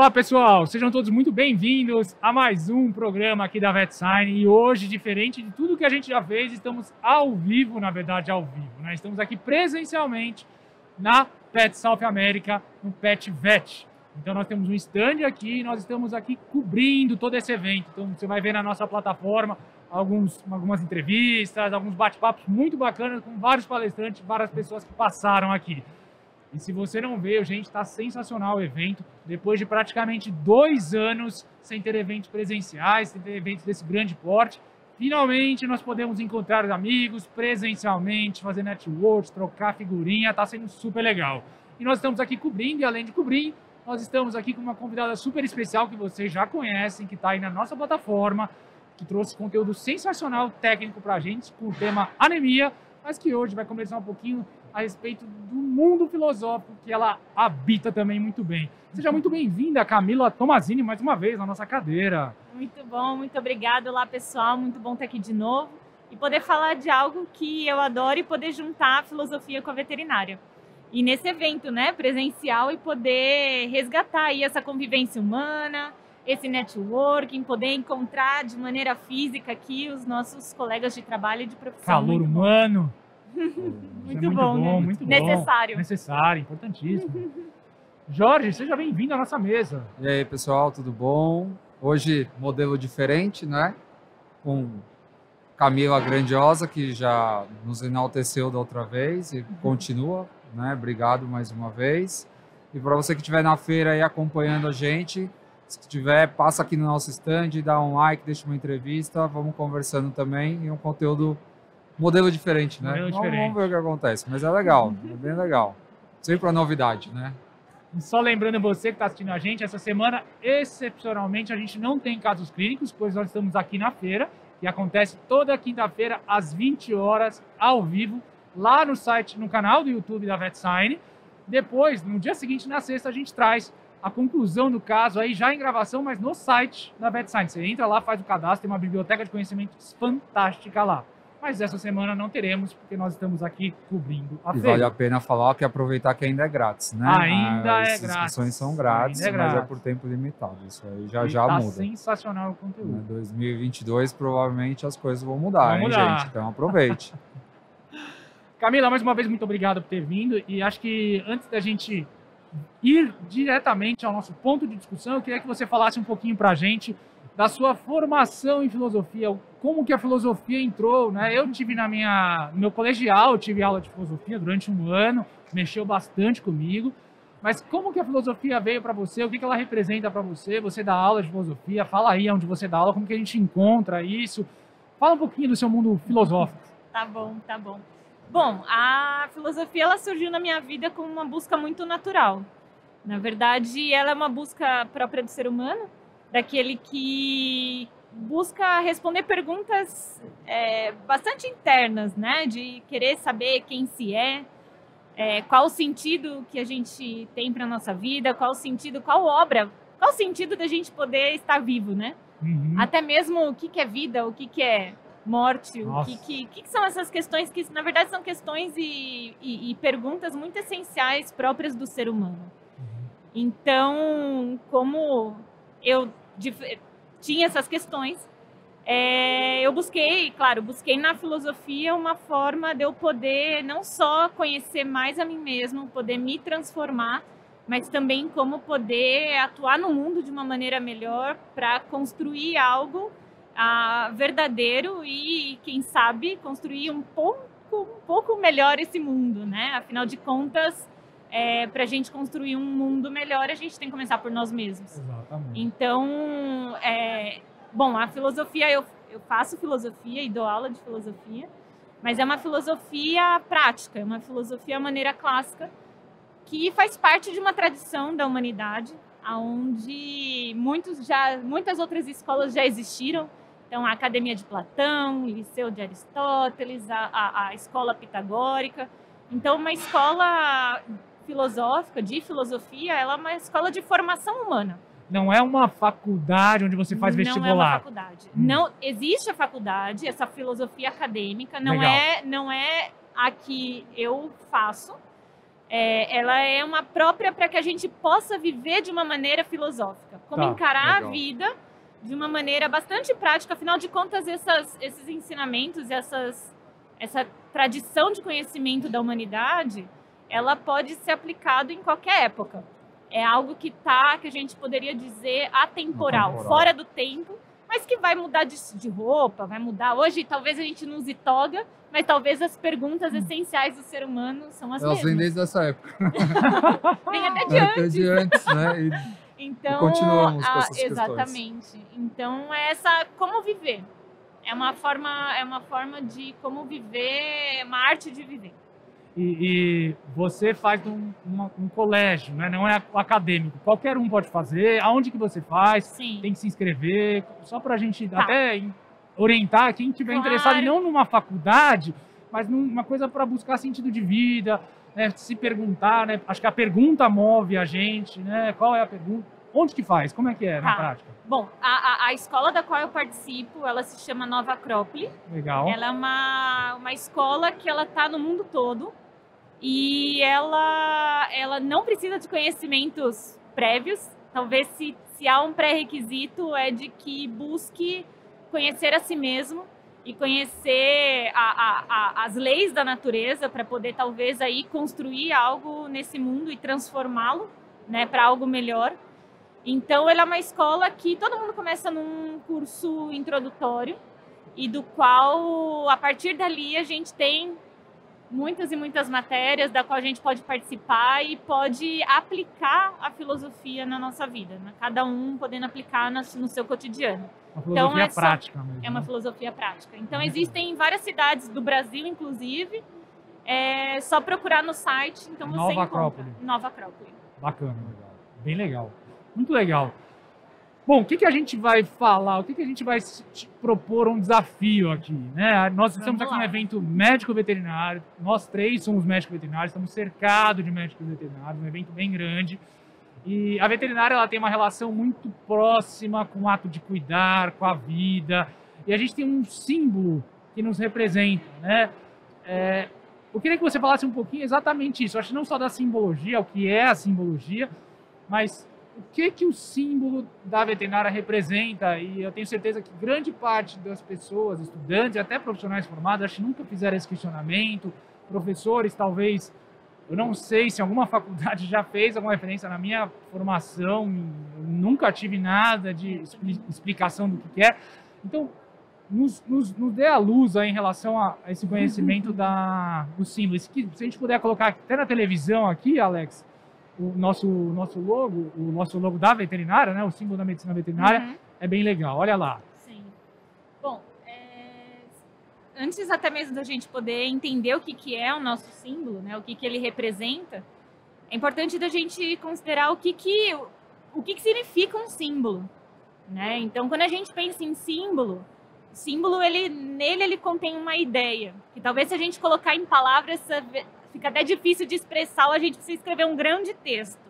Olá pessoal, sejam todos muito bem-vindos a mais um programa aqui da VetSign. E hoje, diferente de tudo que a gente já fez, estamos ao vivo, na verdade ao vivo, né? Estamos aqui presencialmente na Pet South America, no Pet Vet. Então nós temos um stand aqui e nós estamos aqui cobrindo todo esse evento. Então você vai ver na nossa plataforma algumas entrevistas, alguns bate-papos muito bacanas com vários palestrantes, várias pessoas que passaram aqui. E se você não veio, gente, está sensacional o evento. Depois de praticamente 2 anos sem ter eventos presenciais, sem ter eventos desse grande porte, finalmente nós podemos encontrar amigos presencialmente, fazer network, trocar figurinha, está sendo super legal. E nós estamos aqui cobrindo, e além de cobrir, nós estamos aqui com uma convidada super especial que vocês já conhecem, que está aí na nossa plataforma, que trouxe conteúdo sensacional técnico para a gente, com o tema anemia, mas que hoje vai conversar um pouquinho a respeito do mundo filosófico que ela habita também muito bem. Seja muito bem-vinda, Camila Tomazini, mais uma vez na nossa cadeira. Muito bom, muito obrigado. Olá, pessoal, muito bom estar aqui de novo e poder falar de algo que eu adoro e poder juntar a filosofia com a veterinária. E nesse evento, né, presencial, e poder resgatar aí essa convivência humana, esse networking, poder encontrar de maneira física aqui os nossos colegas de trabalho e de profissão. Calor humano. Muito bom, né? Muito necessário. Bom. Necessário, importantíssimo. Jorge, seja bem-vindo à nossa mesa. E aí, pessoal, tudo bom? Hoje, modelo diferente, né? Com Camila Grandiosa, que já nos enalteceu da outra vez e continua, né? Obrigado mais uma vez. E para você que estiver na feira aí acompanhando a gente, se tiver, passa aqui no nosso stand, dá um like, deixa uma entrevista, vamos conversando também. E um conteúdo modelo diferente, né? Vamos ver o que acontece, mas é legal, é bem legal. Sempre a novidade, né? E só lembrando você que está assistindo a gente, essa semana, excepcionalmente, a gente não tem casos clínicos, pois nós estamos aqui na feira, que acontece toda quinta-feira, às 20 horas, ao vivo, lá no site, no canal do YouTube da VetSign. Depois, no dia seguinte, na sexta, a gente traz a conclusão do caso aí, já em gravação, mas no site da VetSign. Você entra lá, faz o cadastro, tem uma biblioteca de conhecimentos fantástica lá. Mas essa semana não teremos, porque nós estamos aqui cobrindo a feira. E vale a pena falar que aproveitar que ainda é grátis, né? Ainda é grátis. As inscrições são grátis, mas é por tempo limitado. Isso aí já muda. Sensacional o conteúdo. Em 2022, provavelmente, as coisas vão mudar, gente? Então aproveite. Camila, mais uma vez, muito obrigado por ter vindo. E acho que antes da gente ir diretamente ao nosso ponto de discussão, eu queria que você falasse um pouquinho pra gente da sua formação em filosofia, como que a filosofia entrou, né? Eu tive no meu colegial, eu tive aula de filosofia durante 1 ano, mexeu bastante comigo, mas como que a filosofia veio para você, o que ela representa para você? Você dá aula de filosofia, fala aí onde você dá aula, como que a gente encontra isso, fala um pouquinho do seu mundo filosófico. Tá bom, tá bom. Bom, a filosofia ela surgiu na minha vida como uma busca muito natural. Na verdade, ela é uma busca própria do ser humano, daquele que busca responder perguntas bastante internas, né? De querer saber quem se é, qual o sentido que a gente tem para nossa vida, qual o sentido, qual o sentido da gente poder estar vivo, né? Uhum. Até mesmo o que é vida, o que é morte, o que são essas questões que, na verdade, são questões e perguntas muito essenciais próprias do ser humano. Então, como eu tinha essas questões, eu busquei na filosofia uma forma de eu poder não só conhecer mais a mim mesmo, poder me transformar, mas também como poder atuar no mundo de uma maneira melhor para construir algo verdadeiro e, quem sabe, construir um pouco melhor esse mundo, né? Afinal de contas, para a gente construir um mundo melhor, a gente tem que começar por nós mesmos. Exatamente. Então, bom, a filosofia, eu faço filosofia e dou aula de filosofia, mas é uma filosofia prática, é uma filosofia à maneira clássica, que faz parte de uma tradição da humanidade, onde muitas outras escolas já existiram. Então, a Academia de Platão, o Liceu de Aristóteles, a Escola Pitagórica. Então, uma escola filosófica, de filosofia, ela é uma escola de formação humana. Não é uma faculdade onde você faz vestibular. Não é uma faculdade. Não existe a faculdade, essa filosofia acadêmica, não é a que eu faço. ela é uma própria para que a gente possa viver de uma maneira filosófica. Como encarar legal. a vida de uma maneira bastante prática. Afinal de contas, esses ensinamentos, essa tradição de conhecimento da humanidade, ela pode ser aplicada em qualquer época. É algo que a gente poderia dizer atemporal, fora do tempo, mas que vai mudar de roupa, vai mudar. Hoje, talvez a gente não use toga, mas talvez as perguntas essenciais do ser humano são as Elas vêm mesmas. desde essa época. Vem até de Até antes. de antes, né? Então, continuamos com essas exatamente. Então, como viver. É uma forma de como viver, é uma arte de viver. E você faz um colégio, né? Não é acadêmico. Qualquer um pode fazer. Aonde que você faz? Sim. Tem que se inscrever. Só para a gente até orientar quem estiver interessado, não numa faculdade, mas numa coisa para buscar sentido de vida, né? Se perguntar, né? Acho que a pergunta move a gente, né? Qual é a pergunta? Onde que faz? Como é que é na prática? Bom, a escola da qual eu participo, ela se chama Nova Acrópole. Legal. Ela é uma escola que ela está no mundo todo e ela não precisa de conhecimentos prévios. Talvez se há um pré-requisito é de que busque conhecer a si mesmo e conhecer as leis da natureza para poder talvez aí construir algo nesse mundo e transformá-lo, né, para algo melhor. Então, ela é uma escola que todo mundo começa num curso introdutório e do qual, a partir dali, a gente tem muitas e muitas matérias da qual a gente pode participar e pode aplicar a filosofia na nossa vida, né? Cada um podendo aplicar no seu cotidiano. Uma filosofia prática mesmo. É uma filosofia prática. Então, existem em várias cidades do Brasil, inclusive. É só procurar no site. Então, você Nova encontra. Acrópole. Nova Acrópole. Bacana, legal. Bem legal. Muito legal. Bom, o que a gente vai falar? O que a gente vai te propor um desafio aqui, né? Nós estamos aqui no evento médico veterinário. Nós três somos médicos veterinários, estamos cercados de médicos veterinários, um evento bem grande. E a veterinária ela tem uma relação muito próxima com o ato de cuidar, com a vida. E a gente tem um símbolo que nos representa, né? Eu queria que você falasse um pouquinho exatamente isso. Eu acho que não só da simbologia, o que é a simbologia, mas o que o símbolo da veterinária representa. E eu tenho certeza que grande parte das pessoas, estudantes, até profissionais formados, acho que nunca fizeram esse questionamento. Professores, talvez, eu não sei se alguma faculdade já fez alguma referência. Na minha formação, eu nunca tive nada de explicação do que é. Então, nos dê a luz aí em relação a esse conhecimento do símbolo. Se a gente puder colocar até na televisão aqui, Alex, o nosso logo da veterinária, né? O símbolo da medicina veterinária, é bem legal. Olha lá. Sim. Bom, antes até mesmo da gente poder entender o que é o nosso símbolo, né? O que ele representa, é importante da gente considerar o que significa um símbolo, né? Então, quando a gente pensa em símbolo, o símbolo, nele ele contém uma ideia, que talvez se a gente colocar em palavras, fica até difícil de expressar, ou a gente precisa escrever um grande texto.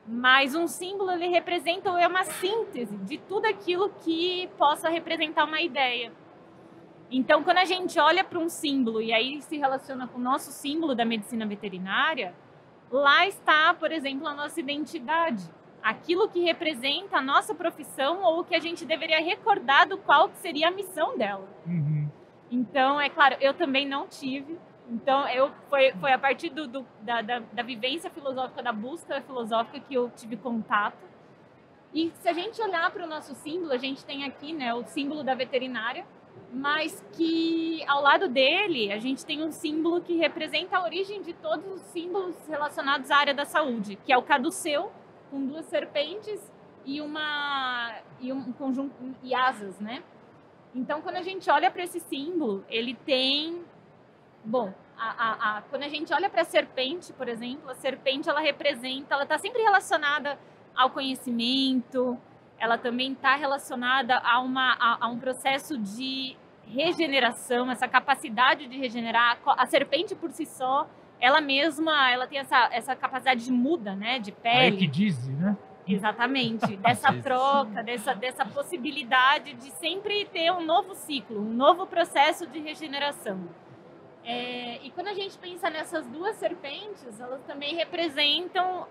Mas um símbolo, ele representa, ou é uma síntese de tudo aquilo que possa representar uma ideia. Então, quando a gente olha para um símbolo, e aí se relaciona com o nosso símbolo da medicina veterinária, lá está, por exemplo, a nossa identidade. Aquilo que representa a nossa profissão ou o que a gente deveria recordar do qual seria a missão dela. Então, é claro, eu também não tive. Então, foi a partir da vivência filosófica, da busca filosófica que eu tive contato. E se a gente olhar para o nosso símbolo, a gente tem aqui, né, o símbolo da veterinária, mas que ao lado dele a gente tem um símbolo que representa a origem de todos os símbolos relacionados à área da saúde, que é o caduceu, com duas serpentes e um conjunto e asas, né? Então, quando a gente olha para esse símbolo, ele tem... Bom, quando a gente olha para a serpente, por exemplo, a serpente, ela está sempre relacionada ao conhecimento, ela também está relacionada a um processo de regeneração, essa capacidade de regenerar. A serpente, por si só, ela mesma, ela tem essa capacidade de muda, né, de pele. Aí que diz, né? Exatamente, dessa troca, dessa possibilidade de sempre ter um novo ciclo, um novo processo de regeneração. E quando a gente pensa nessas duas serpentes, elas também representam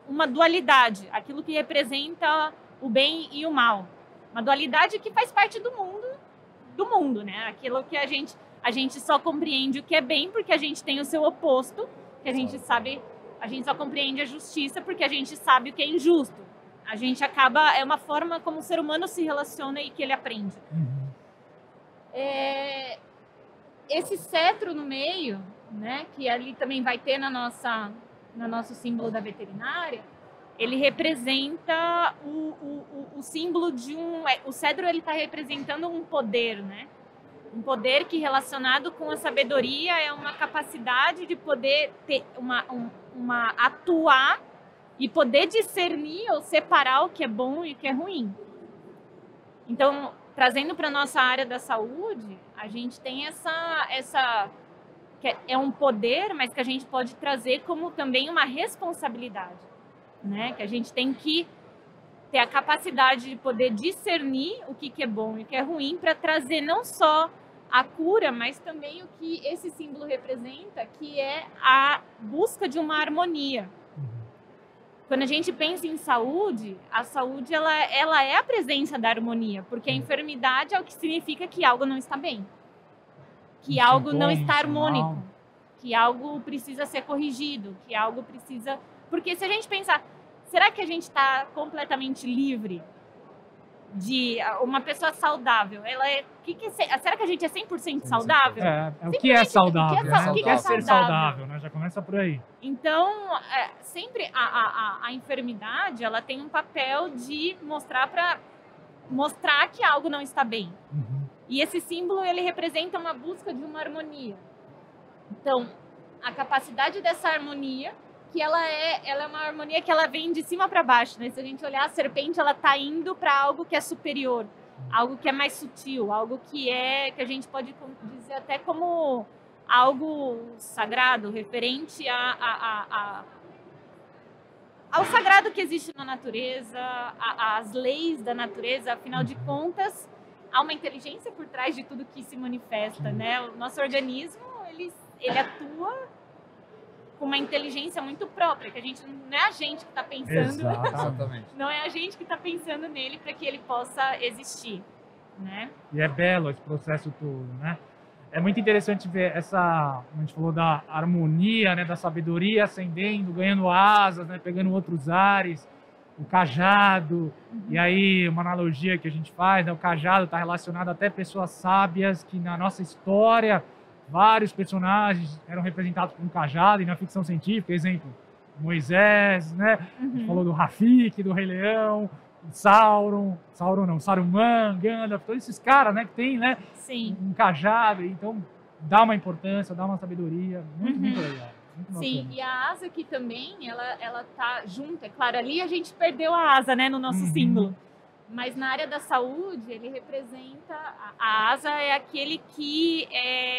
uma dualidade, aquilo que representa o bem e o mal. Uma dualidade que faz parte do mundo, né? Aquilo que a gente só compreende o que é bem porque a gente tem o seu oposto, que a gente sabe, a gente só compreende a justiça porque a gente sabe o que é injusto. A gente é uma forma como o ser humano se relaciona e que ele aprende. Esse cetro no meio, né, que ali também vai ter no nosso símbolo da veterinária, ele representa o símbolo de o cedro, ele está representando um poder, né? Um poder que, relacionado com a sabedoria, é uma capacidade de poder ter atuar e poder discernir ou separar o que é bom e o que é ruim. Então, trazendo para a nossa área da saúde, a gente tem essa que é um poder, mas que a gente pode trazer como também uma responsabilidade, né? Que a gente tem que ter a capacidade de poder discernir o que é bom e o que é ruim para trazer não só a cura, mas também o que esse símbolo representa, que é a busca de uma harmonia. Quando a gente pensa em saúde, a saúde ela é a presença da harmonia, porque a enfermidade é o que significa que algo não está bem, que algo não está harmônico, que algo precisa ser corrigido, que algo precisa... Porque se a gente pensar, será que a gente está completamente livre de uma pessoa saudável? Será que a gente é 100% saudável? O que é saudável? O que é ser saudável, né? Já começa por aí. Então, sempre a enfermidade, ela tem um papel de mostrar que algo não está bem. E esse símbolo, ele representa uma busca de uma harmonia. Então, a capacidade dessa harmonia, que ela é uma harmonia que ela vem de cima para baixo, né? Se a gente olhar a serpente, ela está indo para algo que é superior, algo que é mais sutil, algo que a gente pode dizer até como algo sagrado, referente ao sagrado que existe na natureza, às leis da natureza. Afinal de contas, há uma inteligência por trás de tudo que se manifesta, né? O nosso organismo, ele atua com uma inteligência muito própria, que não é a gente que está pensando, Exatamente. não é a gente que está pensando nele para que ele possa existir, né? E é belo esse processo todo, né? É muito interessante ver a gente falou da harmonia, né, da sabedoria ascendendo, ganhando asas, né, pegando outros ares, o cajado, e aí uma analogia que a gente faz, né, o cajado está relacionado até a pessoas sábias que na nossa história vários personagens eram representados por um cajado, e na ficção científica, exemplo, Moisés, né? A gente falou do Rafiki, do Rei Leão, Saruman, Gandalf, todos esses caras, né, que tem, né, Sim. um cajado, então dá uma importância, dá uma sabedoria, muito legal. Muito Sim, bacana. e a asa aqui também, ela tá junta, é claro, ali a gente perdeu a asa, né, no nosso símbolo. Mas na área da saúde, ele representa... A asa é aquele que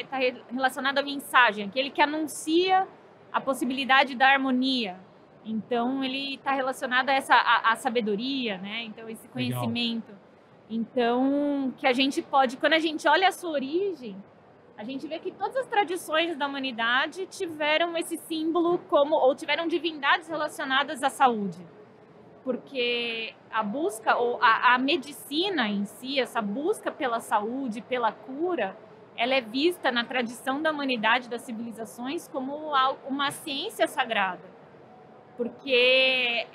está relacionado à mensagem, aquele que anuncia a possibilidade da harmonia. Então, ele está relacionado à sabedoria, né? Então, esse conhecimento. Legal. Então, que a gente pode... Quando a gente olha a sua origem, a gente vê que todas as tradições da humanidade tiveram esse símbolo ou tiveram divindades relacionadas à saúde. Porque a busca, ou a medicina em si, essa busca pela saúde, pela cura, ela é vista na tradição da humanidade, das civilizações, como uma ciência sagrada. Porque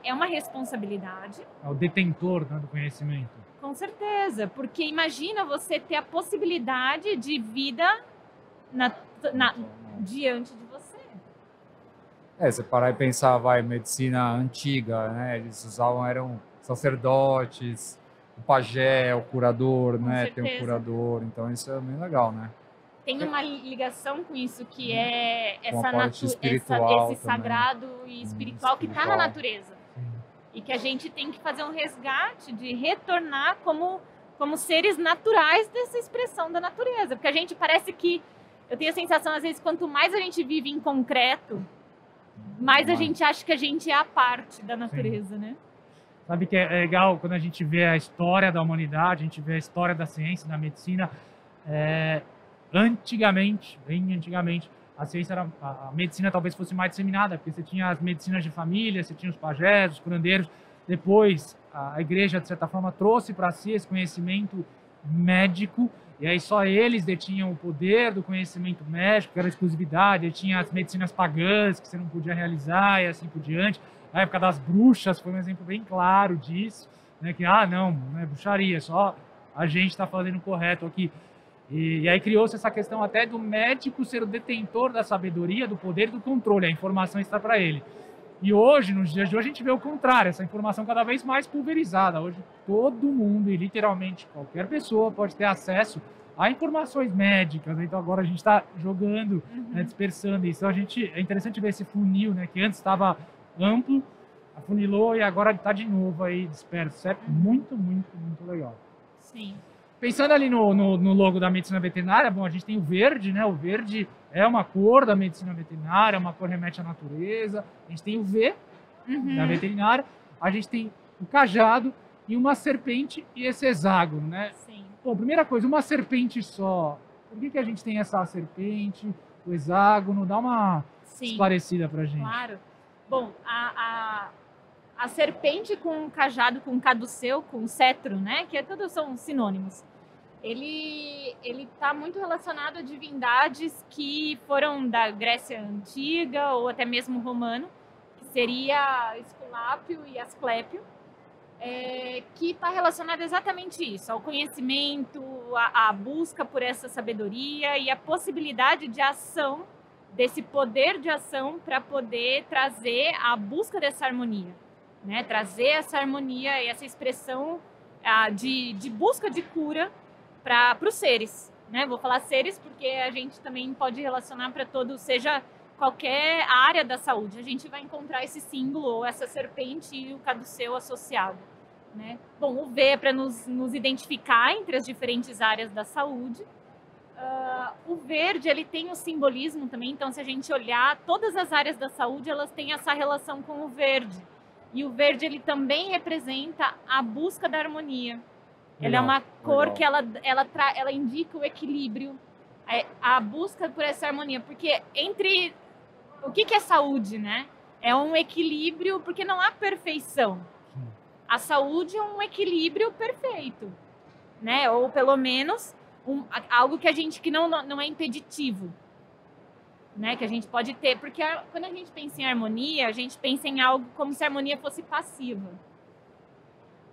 é uma responsabilidade. É o detentor, né, do conhecimento. Com certeza, porque imagina você ter a possibilidade de vida diante de você. Você parar e pensar, medicina antiga, né? Eles eram sacerdotes, o pajé, o curador, Com né? certeza. Tem o curador, então isso é bem legal, né? Tem uma ligação com isso, que é espiritual esse sagrado e espiritual que está na natureza. E que a gente tem que fazer um resgate de retornar como seres naturais dessa expressão da natureza. Porque a gente parece que... Eu tenho a sensação, às vezes, quanto mais a gente vive em concreto, mais a gente acha que a gente é a parte da natureza, né? Sabe que é legal quando a gente vê a história da humanidade, a gente vê a história da ciência, da medicina, antigamente, bem antigamente, a ciência era, a medicina talvez fosse mais disseminada, porque você tinha as medicinas de família, você tinha os pajés, os curandeiros. Depois, a igreja, de certa forma, trouxe para si esse conhecimento médico, e aí só eles detinham o poder do conhecimento médico, que era exclusividade. Aí tinha as medicinas pagãs, que você não podia realizar, e assim por diante. A época das bruxas foi um exemplo bem claro disso, né? Que, não é bruxaria, só a gente está fazendo o correto aqui. E aí criou-se essa questão até do médico ser o detentor da sabedoria, do poder e do controle, a informação está para ele. E hoje, nos dias de hoje, a gente vê o contrário, essa informação cada vez mais pulverizada. Hoje todo mundo, e literalmente qualquer pessoa, pode ter acesso a informações médicas. Então agora a gente está jogando, né, dispersando isso. Então é interessante ver esse funil, né, que antes estava amplo, afunilou e agora está de novo aí disperso. Isso é muito, muito, muito legal. Sim. Pensando ali no logo da medicina veterinária, bom, a gente tem o verde, né? O verde é uma cor da medicina veterinária, uma cor remete à natureza. A gente tem o V da veterinária, a gente tem o cajado e uma serpente e esse hexágono, né? Sim. Bom, primeira coisa, uma serpente só. Por que a gente tem essa serpente, o hexágono? Dá uma esclarecida pra gente. Claro. Bom, a serpente com o cajado, com o caduceu, com o cetro, né? Que todos são sinônimos. Ele está muito relacionado a divindades que foram da Grécia Antiga ou até mesmo romano, que seria Esculápio e Asclépio, que está relacionado exatamente isso, ao conhecimento, à busca por essa sabedoria e a possibilidade de ação, desse poder de ação para poder trazer a busca dessa harmonia, né? Trazer essa harmonia e essa expressão de busca de cura para os seres, né? Vou falar seres porque a gente também pode relacionar para todos, seja qualquer área da saúde, a gente vai encontrar esse símbolo ou essa serpente e o caduceu associado, né? Bom, o V é para nos identificar entre as diferentes áreas da saúde. O verde, ele tem o simbolismo também, então se a gente olhar, todas as áreas da saúde, elas têm essa relação com o verde. E o verde, ele também representa a busca da harmonia. Ela é uma cor que ela indica o equilíbrio, a busca por essa harmonia. Porque entre... O que é saúde, né? É um equilíbrio, porque não há perfeição. A saúde é um equilíbrio perfeito, né? Ou pelo menos algo que não é impeditivo, né? Que a gente pode ter. Porque quando a gente pensa em harmonia, a gente pensa em algo como se a harmonia fosse passiva.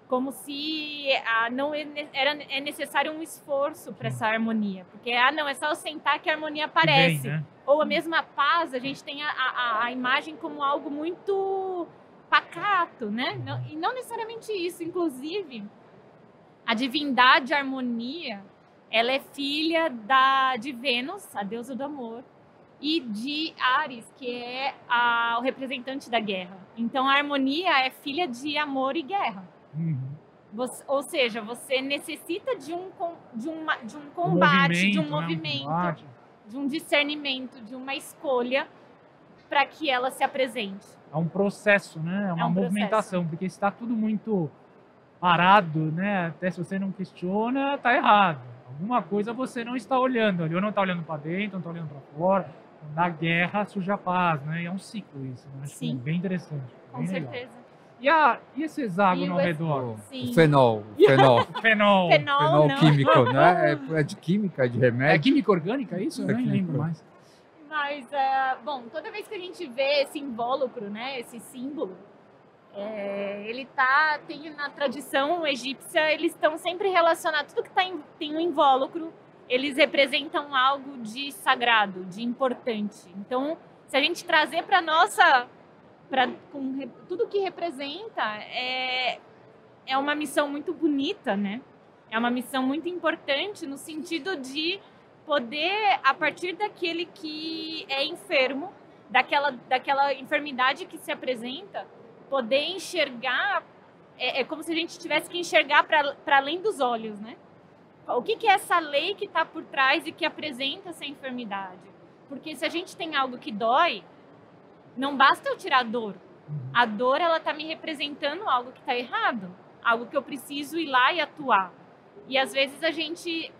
Como se é necessário um esforço para essa harmonia. Porque, não, é só eu sentar que a harmonia aparece. Bem, né? Ou a mesma paz, a gente tem a imagem como algo muito pacato, né? E não necessariamente isso. Inclusive, a divindade harmonia, ela é filha de Vênus, a deusa do amor, e de Ares, que é o representante da guerra. Então, a harmonia é filha de amor e guerra. Ou seja, você necessita de um combate, de um movimento, de um discernimento, de uma escolha para que ela se apresente. É um processo, né? É uma movimentação, processo. Porque está tudo muito parado, né? Até se você não questiona, tá errado. Alguma coisa você não está olhando ali, ou não está olhando para dentro, não está olhando para fora. Da guerra surge a paz, né? E é um ciclo isso, né? Acho que é bem interessante. Com certeza. E esse hexágono ao redor? O fenol. Fenol não. Químico, né? É de química, é de remédio. É química orgânica isso? Eu nem lembro mais. Mas, bom, toda vez que a gente vê esse invólucro, né? Esse símbolo, ele tem na tradição egípcia, eles estão sempre relacionados, tudo que tem um invólucro, eles representam algo de sagrado, de importante. Então, se a gente trazer para nossa... com tudo que representa, é uma missão muito bonita, né? É uma missão muito importante no sentido de poder, a partir daquele que é enfermo, daquela enfermidade que se apresenta, poder enxergar, é como se a gente tivesse que enxergar para além dos olhos, né? O que é essa lei que está por trás e que apresenta essa enfermidade? Porque se a gente tem algo que dói, não basta eu tirar a dor. A dor, ela está me representando algo que está errado. Algo que eu preciso ir lá e atuar. E às vezes a gente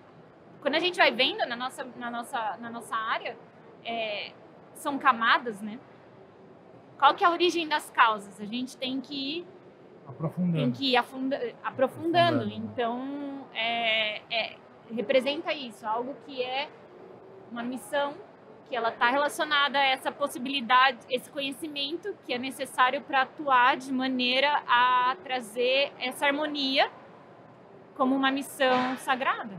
quando a gente vai vendo na nossa área, são camadas, né? Qual que é a origem das causas? A gente tem que ir aprofundando. Então, representa isso, algo que é uma missão, que ela está relacionada a essa possibilidade, esse conhecimento que é necessário para atuar de maneira a trazer essa harmonia como uma missão sagrada.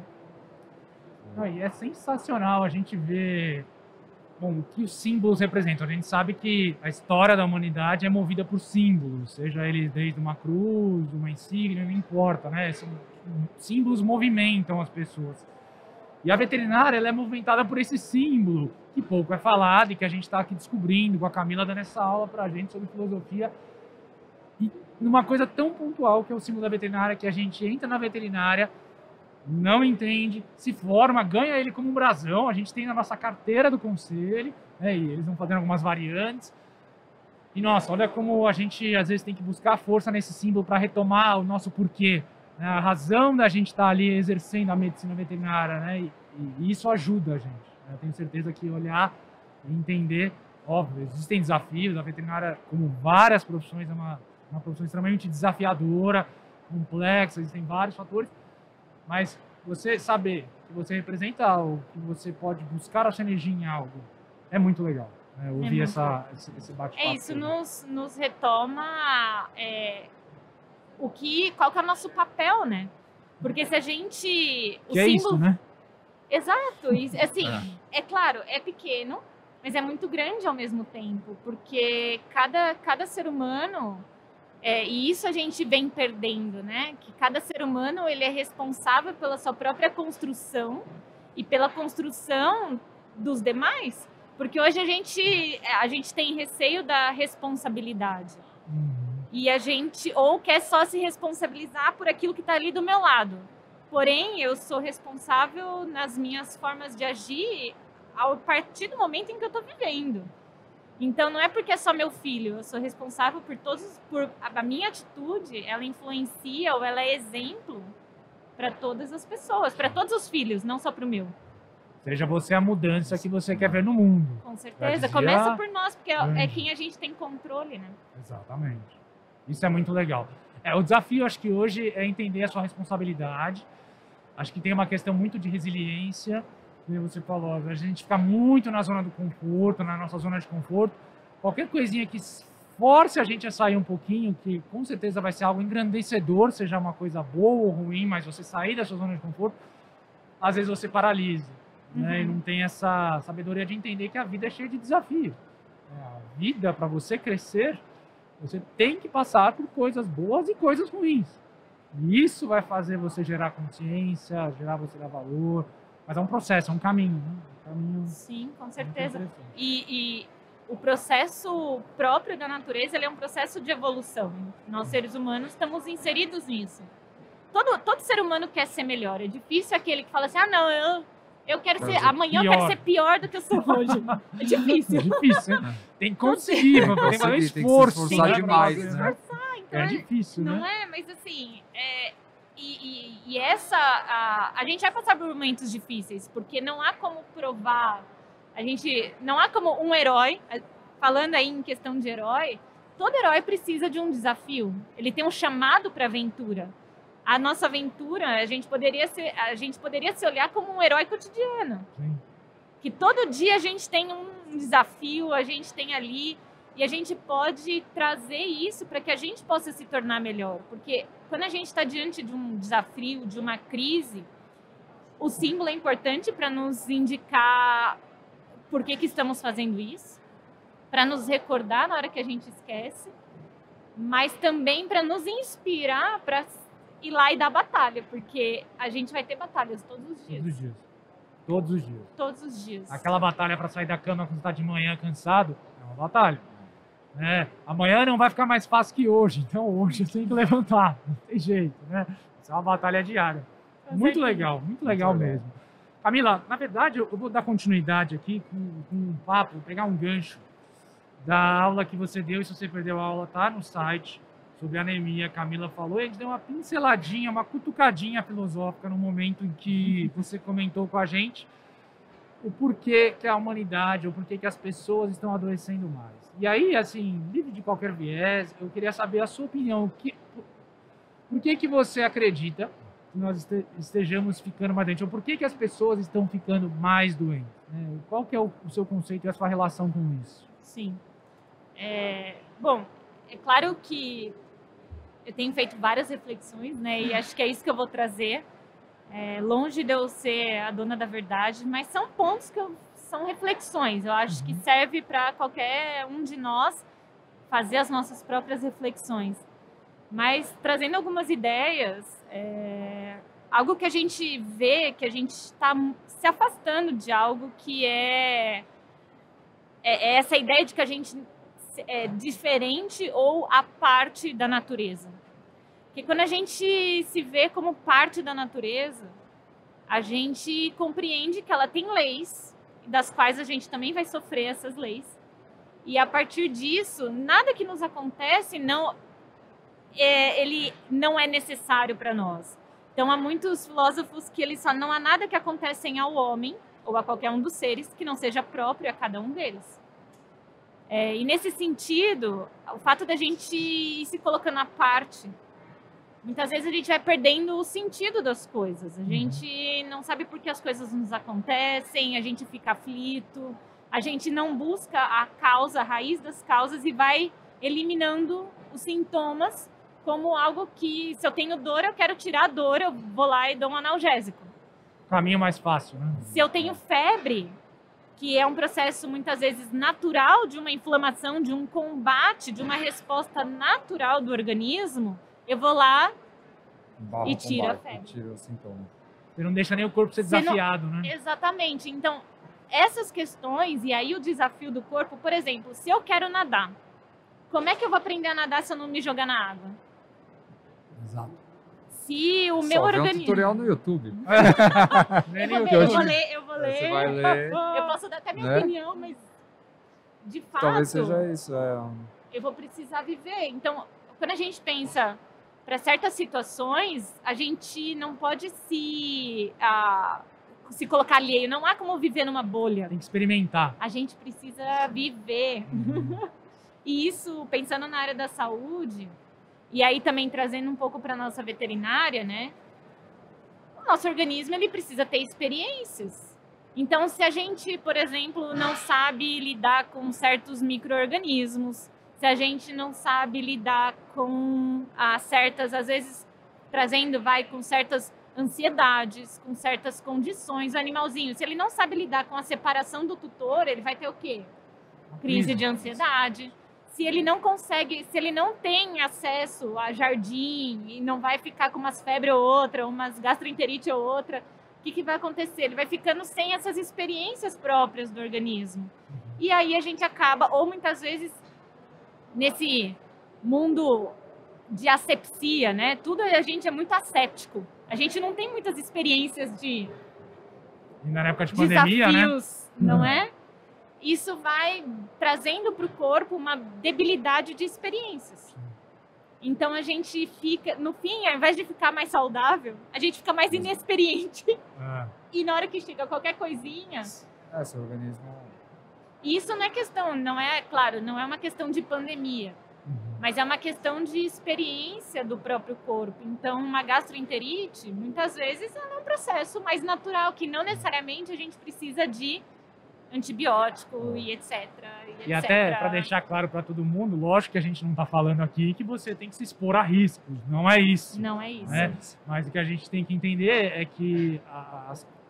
E é sensacional a gente ver o que os símbolos representam. A gente sabe que a história da humanidade é movida por símbolos, seja eles desde uma cruz, uma insígnia, não importa, né? Símbolos movimentam as pessoas. E a veterinária, ela é movimentada por esse símbolo, que pouco é falado e que a gente está aqui descobrindo, com a Camila dando essa aula para a gente sobre filosofia. E numa coisa tão pontual que é o símbolo da veterinária, que a gente entra na veterinária, não entende, se forma, ganha ele como um brasão, a gente tem na nossa carteira do conselho, né, e eles vão fazendo algumas variantes. E nossa, olha como a gente às vezes tem que buscar força nesse símbolo para retomar o nosso porquê, né, a razão da gente estar ali exercendo a medicina veterinária, né, e isso ajuda a gente. Eu tenho certeza que olhar e entender, óbvio, existem desafios, a veterinária, como várias profissões, é uma profissão extremamente desafiadora, complexa, existem vários fatores. Mas você saber que você representa algo, que você pode buscar a sua energia em algo, é muito legal. Né? Ouvir esse bate-papo. Isso nos retoma qual que é o nosso papel, né? Porque se a gente... O símbolo... isso, né? Exato. E, assim, é claro, é pequeno, mas é muito grande ao mesmo tempo. Porque cada ser humano... e isso a gente vem perdendo, né? Que cada ser humano ele é responsável pela sua própria construção e pela construção dos demais. Porque hoje a gente tem receio da responsabilidade. E a gente ou quer só se responsabilizar por aquilo que está ali do meu lado. Porém, eu sou responsável nas minhas formas de agir a partir do momento em que eu estou vivendo. Então, não é porque é só meu filho, eu sou responsável por a minha atitude, ela influencia ou ela é exemplo para todas as pessoas, para todos os filhos, não só para o meu. Seja você a mudança que você quer ver no mundo. Com certeza, começa por nós, porque é quem a gente tem controle, né? Exatamente. Isso é muito legal. O desafio, acho que hoje, é entender a sua responsabilidade. Acho que tem uma questão muito de resiliência, como você falou, a gente fica muito na zona do conforto, na nossa zona de conforto. Qualquer coisinha que force a gente a sair um pouquinho, que com certeza vai ser algo engrandecedor, seja uma coisa boa ou ruim, mas você sair da sua zona de conforto, às vezes você paralisa, né? E não tem essa sabedoria de entender que a vida é cheia de desafios. A vida, para você crescer, você tem que passar por coisas boas e coisas ruins. E isso vai fazer você gerar consciência, gerar você dar valor. Mas é um processo, é um caminho. Né? Sim, com certeza. E o processo próprio da natureza, ele é um processo de evolução. Nós, seres humanos, estamos inseridos nisso. Todo ser humano quer ser melhor. É difícil aquele que fala assim, eu quero ser... Amanhã eu quero ser pior do que eu sou hoje. É difícil. É difícil, né? Tem que conseguir, tem que fazer esforço. Tem que se esforçar demais, né? Então é difícil, não né? Não é, mas assim... A gente vai passar por momentos difíceis, porque não há como provar, não há como um herói, falando aí em questão de herói, todo herói precisa de um desafio, ele tem um chamado para aventura. A nossa aventura, a gente poderia se olhar como um herói cotidiano. Sim. Que todo dia a gente tem um desafio, a gente tem ali... E a gente pode trazer isso para que a gente possa se tornar melhor. Porque quando a gente está diante de um desafio, de uma crise, o símbolo é importante para nos indicar por que estamos fazendo isso, para nos recordar na hora que a gente esquece, mas também para nos inspirar para ir lá e dar batalha, porque a gente vai ter batalhas todos os dias. Todos os dias. Todos os dias. Aquela batalha para sair da cama quando está de manhã cansado, é uma batalha. Amanhã não vai ficar mais fácil que hoje, então hoje eu tenho que levantar, não tem jeito, né? Isso é uma batalha diária. Muito legal mesmo. Camila, na verdade eu vou dar continuidade aqui com um papo, pegar um gancho da aula que você deu, e se você perdeu a aula, tá no site, sobre anemia, a Camila falou, e a gente deu uma pinceladinha, uma cutucadinha filosófica no momento em que você comentou com a gente o porquê que a humanidade, o porquê que as pessoas estão adoecendo mais. E aí, assim, livre de qualquer viés, eu queria saber a sua opinião. Por que você acredita que nós estejamos ficando mais doentes? Ou por que as pessoas estão ficando mais doentes? Né? Qual que é o seu conceito e a sua relação com isso? Sim. Bom, é claro que eu tenho feito várias reflexões, né? E acho que é isso que eu vou trazer. Longe de eu ser a dona da verdade, mas são pontos são reflexões. Eu acho que serve para qualquer um de nós fazer as nossas próprias reflexões. Mas trazendo algumas ideias, algo que a gente vê, que a gente está se afastando de algo que é essa ideia de que a gente é diferente ou a parte da natureza. Porque quando a gente se vê como parte da natureza, a gente compreende que ela tem leis, das quais a gente também vai sofrer essas leis. E a partir disso, nada que nos acontece ele não é necessário para nós. Então, há muitos filósofos que eles falam, não há nada que acontece ao homem, ou a qualquer um dos seres, que não seja próprio a cada um deles. E nesse sentido, o fato da gente ir se colocando à parte, muitas vezes a gente vai perdendo o sentido das coisas. A gente não sabe por que as coisas nos acontecem, a gente fica aflito, a gente não busca a causa, a raiz das causas e vai eliminando os sintomas como algo que, se eu tenho dor, eu quero tirar a dor, eu vou lá e dou um analgésico. Caminho mais fácil, né? Se eu tenho febre, que é um processo muitas vezes natural de uma inflamação, de um combate, de uma resposta natural do organismo, eu vou lá e tiro a febre. Tira o sintoma. Você não deixa nem o corpo ser desafiado, né? Exatamente. Então, essas questões, e aí o desafio do corpo, por exemplo, se eu quero nadar, como é que eu vou aprender a nadar se eu não me jogar na água? Exato. Se o meu organismo... um tutorial no YouTube. Eu vou ler. Você vai ler. Eu posso dar até minha opinião, mas de fato... Talvez seja isso. Eu vou precisar viver. Então, quando a gente pensa para certas situações, a gente não pode se colocar alheio. Não há como viver numa bolha. Tem que experimentar. A gente precisa viver. E isso, pensando na área da saúde, e aí também trazendo um pouco para a nossa veterinária, né? O nosso organismo, ele precisa ter experiências. Então, se a gente, por exemplo, não sabe lidar com certos micro-organismos, se a gente não sabe lidar com certas, às vezes, com certas ansiedades, com certas condições, o animalzinho, se ele não sabe lidar com a separação do tutor, ele vai ter o quê? Crise de ansiedade. Se ele não consegue, se ele não tem acesso a jardim e não vai ficar com umas febres ou outra, umas gastroenterite ou outra, o que vai acontecer? Ele vai ficando sem essas experiências próprias do organismo. E aí a gente acaba, ou muitas vezes, nesse mundo de asepsia, né? Tudo a gente é muito asséptico. A gente não tem muitas experiências de na época de pandemia, desafios, né? Não é? Isso vai trazendo para o corpo uma debilidade de experiências. Então a gente fica, no fim, ao invés de ficar mais saudável, a gente fica mais inexperiente. E na hora que chega qualquer coisinha... Seu organismo... Isso não é questão, não é, claro, não é uma questão de pandemia, mas é uma questão de experiência do próprio corpo. Então, uma gastroenterite, muitas vezes, é um processo mais natural, que não necessariamente a gente precisa de antibiótico e etc. E até para deixar claro para todo mundo, lógico que a gente não está falando aqui que você tem que se expor a riscos, não é isso. Não é isso. Né? Mas o que a gente tem que entender é que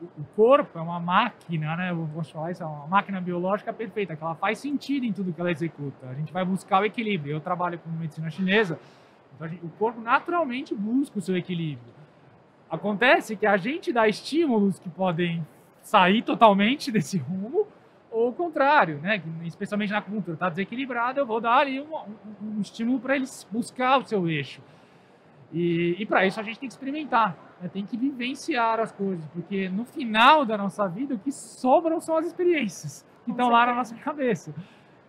o corpo é uma máquina, né? Eu vou falar isso, é uma máquina biológica perfeita, que ela faz sentido em tudo que ela executa. A gente vai buscar o equilíbrio. Eu trabalho com medicina chinesa, então o corpo naturalmente busca o seu equilíbrio. Acontece que a gente dá estímulos que podem sair totalmente desse rumo, ou o contrário, né? Especialmente na acupuntura, está desequilibrado, eu vou dar ali um estímulo para ele buscar o seu eixo. E para isso a gente tem que experimentar, né? Tem que vivenciar as coisas, porque no final da nossa vida o que sobram são as experiências que estão lá na nossa cabeça.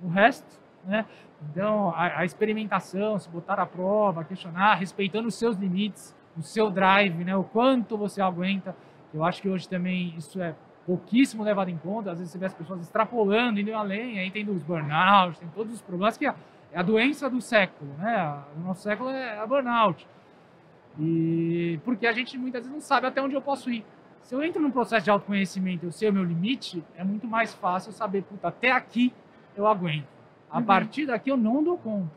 O resto né? Então, a experimentação, se botar à prova, questionar, respeitando os seus limites, o seu drive, né? O quanto você aguenta. Eu acho que hoje também isso é pouquíssimo levado em conta. Às vezes você vê as pessoas extrapolando, indo além, aí tem os burnout, tem todos os problemas, que é a doença do século, né? O nosso século é a burnout. E porque a gente muitas vezes não sabe até onde eu posso ir. Se eu entro num processo de autoconhecimento, eu sei o meu limite, é muito mais fácil saber, puta, até aqui eu aguento. A partir daqui eu não dou conta.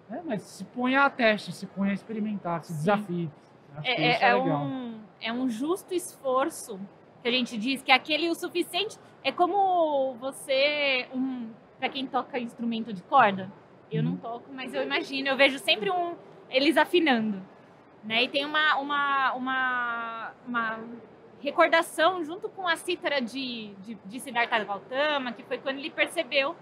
Né? Mas se põe a teste, se põe a experimentar, se desafie. Acho que isso é legal. É um justo esforço que a gente diz que aquele o suficiente. É como você, para quem toca instrumento de corda, eu não toco, mas eu imagino, eu vejo sempre eles afinando, né? E tem uma recordação junto com a cítara de Siddhartha Gautama, que foi quando ele percebeu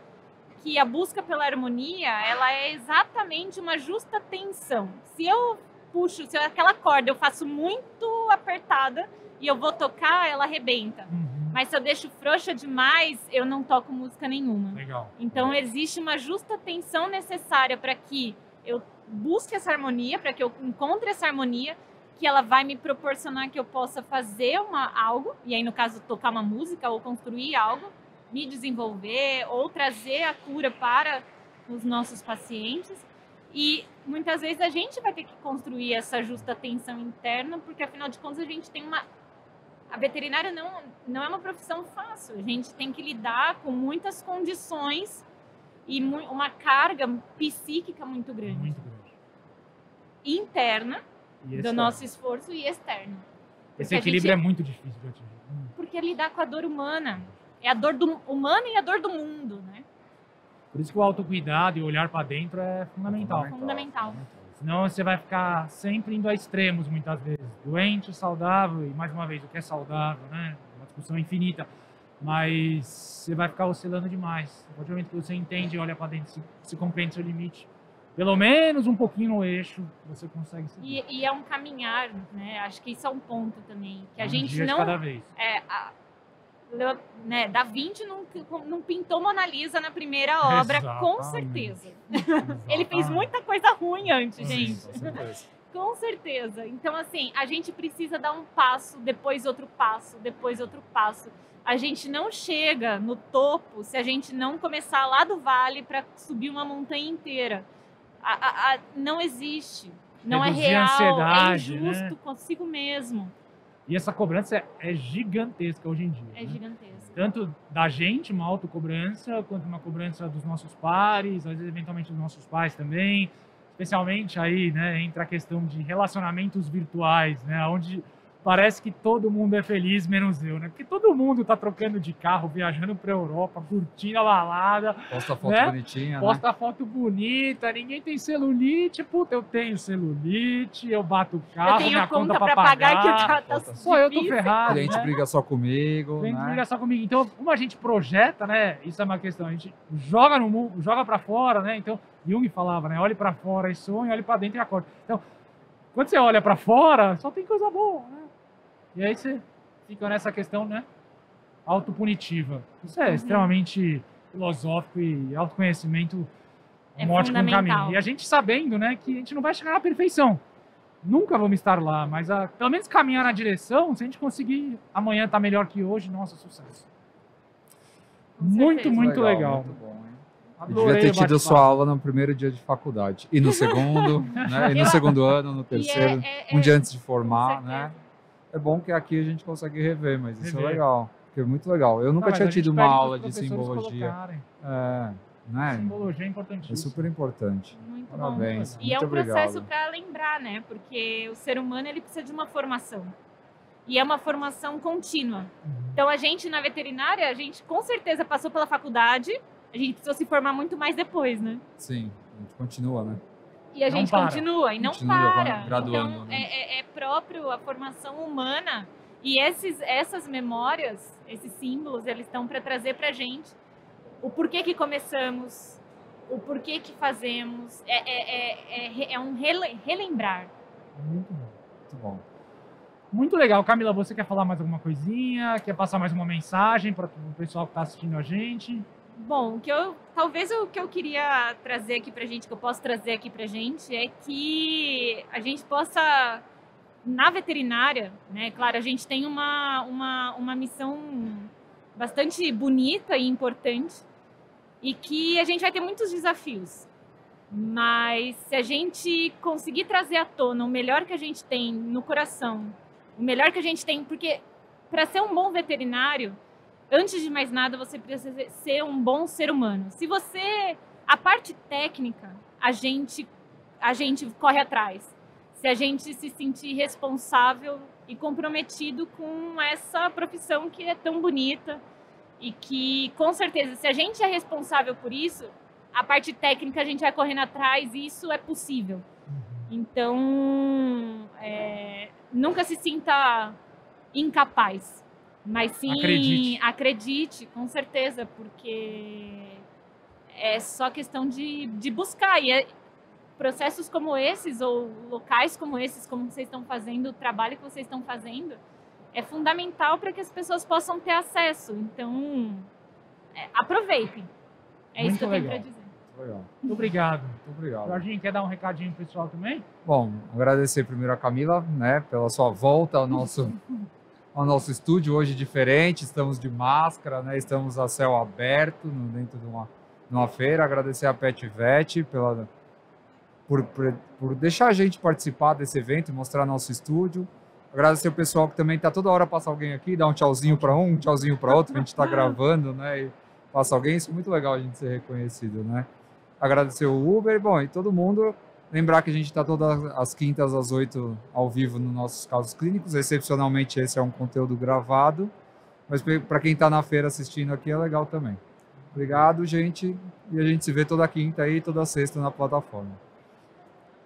que a busca pela harmonia, ela é exatamente uma justa tensão. Se eu puxo, se aquela corda eu faço muito apertada e eu vou tocar, ela arrebenta. Mas se eu deixo frouxa demais, eu não toco música nenhuma. Legal. Então existe uma justa tensão necessária para que eu busque essa harmonia, para que eu encontre essa harmonia, que ela vai me proporcionar que eu possa fazer algo, e aí no caso tocar uma música ou construir algo, me desenvolver ou trazer a cura para os nossos pacientes. E muitas vezes a gente vai ter que construir essa justa tensão interna, porque afinal de contas a gente tem a veterinária não é uma profissão fácil. A gente tem que lidar com muitas condições e uma carga psíquica muito grande. Muito grande. Interna, E do nosso esforço, e externa. Esse equilíbrio é muito difícil de atingir. Porque é lidar com a dor humana. É a dor humana e a dor do mundo, né? Por isso que o autocuidado e o olhar para dentro é fundamental. Fundamental. Senão você vai ficar sempre indo a extremos, muitas vezes. Doente, saudável, e mais uma vez, o que é saudável, né? Uma discussão infinita. Mas você vai ficar oscilando demais. A partir do momento que você entende e olha para dentro, se compreende seu limite, pelo menos um pouquinho no eixo, você consegue seguir. E é um caminhar, né? Acho que isso é um ponto também. Que a gente dia não... de cada vez. Da Vinci não pintou Mona Lisa na primeira obra, com Exatamente. certeza. Ele fez muita coisa ruim antes, gente. Com certeza. Com certeza. Então, assim, a gente precisa dar um passo, depois outro passo, depois outro passo. A gente não chega no topo se a gente não começar lá do vale para subir uma montanha inteira. Não existe. Não Reduzir é real, a ansiedade, é injusto né? consigo mesmo. E essa cobrança é gigantesca hoje em dia. É né? gigantesco. Tanto da gente, uma autocobrança, quanto uma cobrança dos nossos pares, às vezes eventualmente dos nossos pais também. Especialmente aí, né, entra a questão de relacionamentos virtuais, né, onde parece que todo mundo é feliz, menos eu, né? Porque todo mundo tá trocando de carro, viajando pra Europa, curtindo a balada. Posta foto né? bonitinha, né? Posta foto bonita, ninguém tem celulite. Puta, eu tenho celulite, eu bato o carro, Eu tenho minha conta pra pra pagar que tá Conta. Só eu tô difícil. ferrado, O cliente né? briga só comigo, Tem que né? brigar só comigo. Então, como a gente projeta, né? Isso é uma questão. A gente joga no mundo, joga para fora, né? Então, Jung falava, né? Olhe para fora e sonhe, olhe para dentro e acorde. Então, quando você olha para fora, só tem coisa boa, né? E aí você fica nessa questão, né? Autopunitiva. Isso é extremamente filosófico e autoconhecimento É um ótimo fundamental. caminho. E a gente sabendo, né? Que a gente não vai chegar na perfeição. Nunca vamos estar lá, mas pelo menos caminhar na direção, se a gente conseguir amanhã estar melhor que hoje, nossa, sucesso. Com Muito, certeza. muito legal. Muito bom, hein? Eu Adorei devia ter o tido bate-papo. sua aula no primeiro dia de faculdade. E no segundo, né? E no segundo ano, no terceiro, um dia antes de formar, com né? certeza. É bom que aqui a gente consegue rever, mas isso é Rever. legal. Porque é muito legal. Eu nunca Não, mas tinha a gente tido uma pede pros aula de professores simbologia. colocarem. Né? Simbologia é É importantíssimo. super importante. Muito bom. Parabéns. E é Muito um processo obrigado. para lembrar, né? Porque o ser humano ele precisa de uma formação. E é uma formação contínua. Então a gente na veterinária, a gente com certeza passou pela faculdade, a gente precisou se formar muito mais depois, né? Sim, a gente continua, né? E a Não gente para. continua e não Continua para. graduando, Então né? é próprio a formação humana e essas memórias, esses símbolos, eles estão para trazer para gente o porquê que começamos, o porquê que fazemos. É um relembrar. Muito bom. Muito bom. Muito legal. Camila, você quer falar mais alguma coisinha? Quer passar mais uma mensagem para o pessoal que está assistindo a gente? Bom, talvez o que eu queria trazer aqui pra gente, que eu posso trazer aqui pra gente, é que a gente possa, na veterinária, né? Claro, a gente tem uma missão bastante bonita e importante, e que a gente vai ter muitos desafios. Mas se a gente conseguir trazer à tona o melhor que a gente tem no coração, o melhor que a gente tem, porque para ser um bom veterinário, antes de mais nada, você precisa ser um bom ser humano. Se você... A parte técnica, a gente corre atrás. Se a gente se sentir responsável e comprometido com essa profissão que é tão bonita e que, com certeza, se a gente é responsável por isso, a parte técnica a gente vai correndo atrás e isso é possível. Então, nunca se sinta incapaz, mas sim acredite, com certeza, porque é só questão de buscar. E processos como esses, ou locais como esses, como vocês estão fazendo, o trabalho que vocês estão fazendo, é fundamental para que as pessoas possam ter acesso. Então, aproveitem. É isso que eu tenho para dizer. Legal. Muito obrigado. Muito obrigado. Jorginho, quer dar um recadinho pro pessoal também? Bom, agradecer primeiro a Camila, né, pela sua volta ao nosso estúdio hoje diferente. Estamos de máscara, né? Estamos a céu aberto dentro de uma feira. Agradecer a Pet Vet por deixar a gente participar desse evento e mostrar nosso estúdio. Agradecer o pessoal que também está toda hora passa alguém aqui, dá um tchauzinho para um tchauzinho para outro, a gente está gravando, né? E passa alguém, isso é muito legal a gente ser reconhecido, né? Agradecer o Uber, bom, e todo mundo. Lembrar que a gente está todas as quintas às 8 ao vivo nos nossos casos clínicos. Excepcionalmente, esse é um conteúdo gravado. Mas para quem está na feira assistindo aqui, é legal também. Obrigado, gente. E a gente se vê toda quinta e toda sexta na plataforma.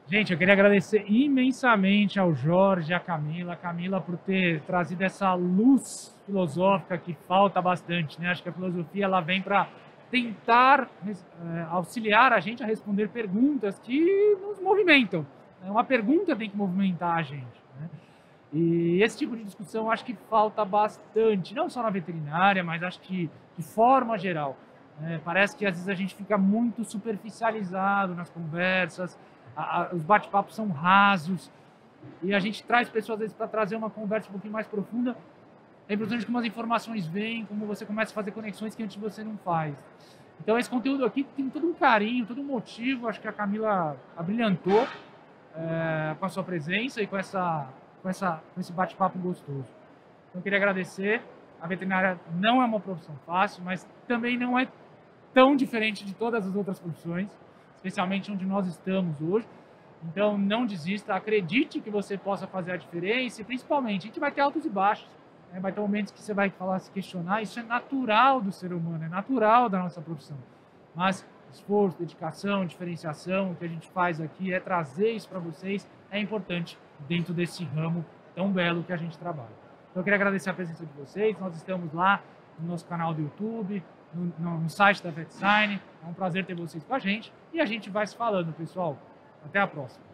Gente, eu queria agradecer imensamente ao Jorge e à Camila. Camila por ter trazido essa luz filosófica que falta bastante, né? Acho que a filosofia ela vem para tentar auxiliar a gente a responder perguntas que nos movimentam. Uma pergunta tem que movimentar a gente, né? E esse tipo de discussão acho que falta bastante, não só na veterinária, mas acho que de forma geral. Parece que às vezes a gente fica muito superficializado nas conversas, os bate-papos são rasos, e a gente traz pessoas às vezes para trazer uma conversa um pouquinho mais profunda. É impressionante como as informações vêm, como você começa a fazer conexões que antes você não faz. Então esse conteúdo aqui tem todo um carinho, todo um motivo. Acho que a Camila abrilhantou com a sua presença e com esse bate-papo gostoso. Então eu queria agradecer. A veterinária não é uma profissão fácil, mas também não é tão diferente de todas as outras profissões, especialmente onde nós estamos hoje. Então não desista, acredite que você possa fazer a diferença e principalmente a gente vai ter altos e baixos. Vai ter momentos que você vai falar, se questionar, isso é natural do ser humano, é natural da nossa profissão. Mas esforço, dedicação, diferenciação, o que a gente faz aqui é trazer isso para vocês, é importante dentro desse ramo tão belo que a gente trabalha. Então eu queria agradecer a presença de vocês, nós estamos lá no nosso canal do YouTube, no site da VetSign, é um prazer ter vocês com a gente e a gente vai se falando, pessoal. Até a próxima.